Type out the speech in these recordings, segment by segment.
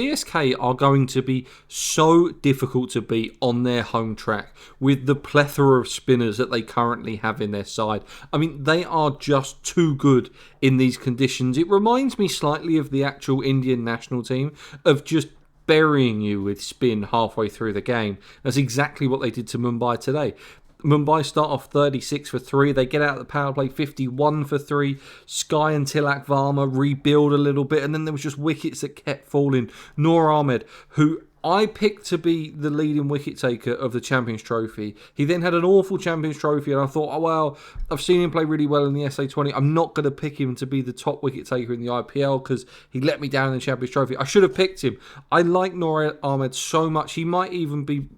CSK are going to be so difficult to beat on their home track with the plethora of spinners that they currently have in their side. I mean, they are just too good in these conditions. It reminds me slightly of the actual Indian national team, of just burying you with spin halfway through the game. That's exactly what they did to Mumbai today. Mumbai start off 36 for 3. They get out of the power play 51 for 3. Sky and Tilak Varma rebuild a little bit, and then there was just wickets that kept falling. Noor Ahmed, who I picked to be the leading wicket taker of the Champions Trophy. He then had an awful Champions Trophy, and I thought, oh well, I've seen him play really well in the SA20. I'm not going to pick him to be the top wicket taker in the IPL because he let me down in the Champions Trophy. I should have picked him. I like Noor Ahmed so much. He might even be...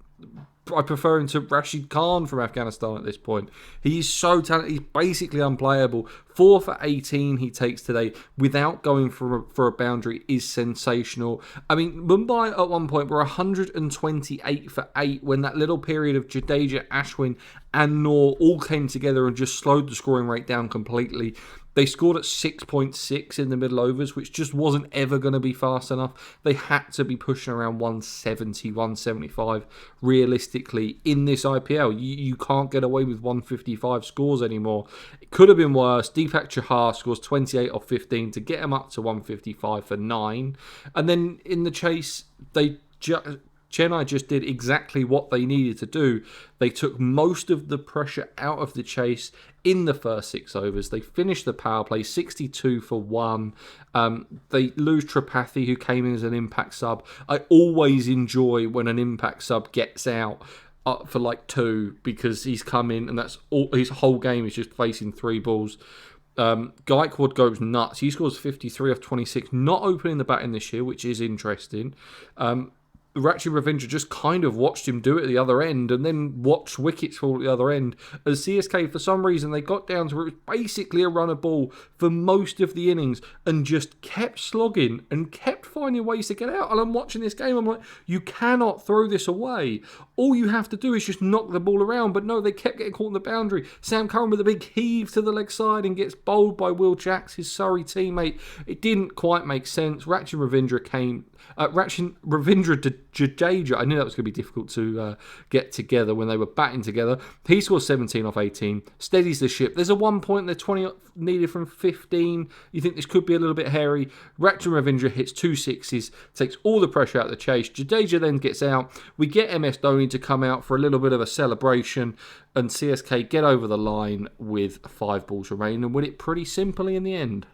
I prefer him to Rashid Khan from Afghanistan at this point. He's so talented. He's basically unplayable. 4 for 18 he takes today without going for a boundary is sensational. I mean, Mumbai at one point were 128 for 8 when that little period of Jadeja, Ashwin and Noor all came together and just slowed the scoring rate down completely. They scored at 6.6 in the middle overs, which just wasn't ever going to be fast enough. They had to be pushing around 170, 175 realistically in this IPL. You can't get away with 155 scores anymore. It could have been worse. Deepak Chahar scores 28 off 15 to get him up to 155 for 9. And then in the chase, Chennai just did exactly what they needed to do. They took most of the pressure out of the chase in the first 6 overs. They finished the power play 62 for 1. They lose Tripathi, who came in as an impact sub. I always enjoy when an impact sub gets out for like 2 because he's come in and that's all. His whole game is just facing 3 balls. Gaikwad goes nuts. He scores 53 off 26, not opening the batting this year, which is interesting. Rachi Ravindra just kind of watched him do it at the other end and then watched wickets fall at the other end. As CSK, for some reason, they got down to where it was basically a run of ball for most of the innings and just kept slogging and kept finding ways to get out. And I'm watching this game, I'm like, you cannot throw this away. All you have to do is just knock the ball around. But no, they kept getting caught in the boundary. Sam Curran with a big heave to the leg side and gets bowled by Will Jacks, his Surrey teammate. It didn't quite make sense. Rachi Ravindra Jadeja, I knew that was going to be difficult to get together when they were batting together. He scores 17 off 18, steadies the ship. There's a 1 point there, 20 needed from 15. You think this could be a little bit hairy. Rachi Ravindra hits 2 sixes, takes all the pressure out of the chase. Jadeja then gets out. We get MS Dhoni to come out for a little bit of a celebration, and CSK get over the line with 5 balls remaining and win it pretty simply in the end.